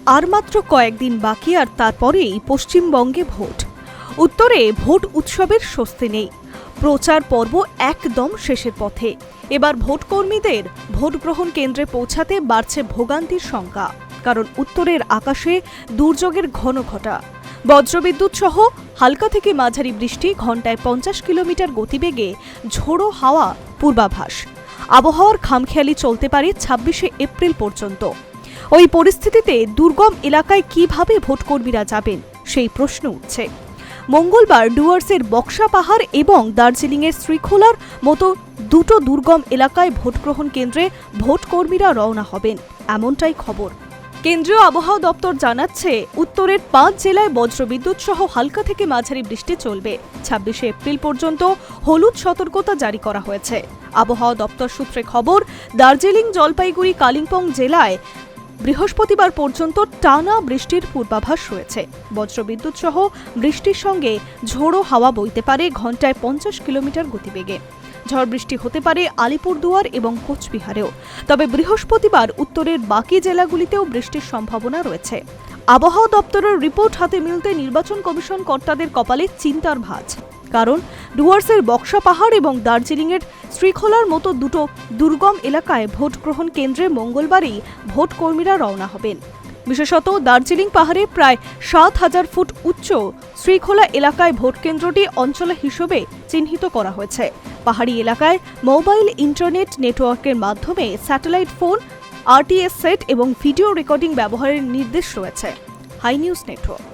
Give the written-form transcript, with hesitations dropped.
আর মাত্র কয়েকদিন বাকি, আর তারপরেই পশ্চিমবঙ্গে ভোট। উত্তরে ভোট উৎসবের স্বস্তি নেই। প্রচার পর্ব একদম শেষের পথে। এবার ভোটকর্মীদের ভোট গ্রহণ কেন্দ্রে পৌঁছাতে বাড়ছে ভোগান্তির শঙ্কা। কারণ উত্তরের আকাশে দুর্যোগের ঘন ঘটা। বজ্রবিদ্যুৎ সহ হালকা থেকে মাঝারি বৃষ্টি, ঘণ্টায় 50 কিলোমিটার গতিবেগে ঝোড়ো হাওয়া পূর্বাভাস। আবহাওয়ার খামখেয়ালি চলতে পারে 26শে এপ্রিল পর্যন্ত। ওই পরিস্থিতিতে দুর্গম এলাকায় কিভাবে ভোটকর্মীরা যাবেন সেই প্রশ্ন উঠছে। মঙ্গলবার ডুয়ার্সের বক্সা পাহাড় এবং দার্জিলিংয়ের শ্রীখোলার মতো দুটো দুর্গম এলাকায় ভোটগ্রহণ কেন্দ্রে ভোটকর্মীরা রওনা হবেন, এমনটাই খবর। কেন্দ্রীয় আবহাওয়া দপ্তর জানাচ্ছে, উত্তরের 5 জেলায় বজ্রবিদ্যুৎ সহ হালকা থেকে মাঝারি বৃষ্টি চলবে। 26শে এপ্রিল পর্যন্ত হলুদ সতর্কতা জারি করা হয়েছে। আবহাওয়া দপ্তর সূত্রে খবর, দার্জিলিং, জলপাইগুড়ি, কালিম্পং জেলায় বৃহস্পতিবার পর্যন্ত টানা বৃষ্টির পূর্বাভাস রয়েছে। বজ্রবিদ্যুৎ সহ বৃষ্টির সঙ্গে ঝোড়ো হাওয়া বইতে পারে ঘণ্টায় 50 কিলোমিটার গতিবেগে। ঝড় বৃষ্টি হতে পারে আলিপুরদুয়ার এবং কোচবিহারেও। তবে বৃহস্পতিবার উত্তরের বাকি জেলাগুলিতেও বৃষ্টির সম্ভাবনা রয়েছে। আবহাওয়া দপ্তরের রিপোর্ট হাতে মিলতে নির্বাচন কমিশন কর্তাদের কপালে চিন্তার ভাঁজ। কারণ ডুয়ার্সের বক্সা পাহাড় এবং দার্জিলিংয়ের শ্রীখোলার মতো দুটো দুর্গম এলাকায় ভোট গ্রহণ কেন্দ্রে মঙ্গলবারই ভোটকর্মীরা রওনা হবেন। বিশেষত দার্জিলিং পাহাড়ে প্রায় 7,000 ফুট উচ্চ শ্রীখোলা এলাকায় ভোটকেন্দ্রটি অঞ্চল হিসেবে চিহ্নিত করা হয়েছে। পাহাড়ি এলাকায় মোবাইল ইন্টারনেট নেটওয়ার্কের মাধ্যমে স্যাটেলাইট ফোন, আরটিএস সেট এবং ভিডিও রেকর্ডিং ব্যবহারের নির্দেশ রয়েছে। Hi news network.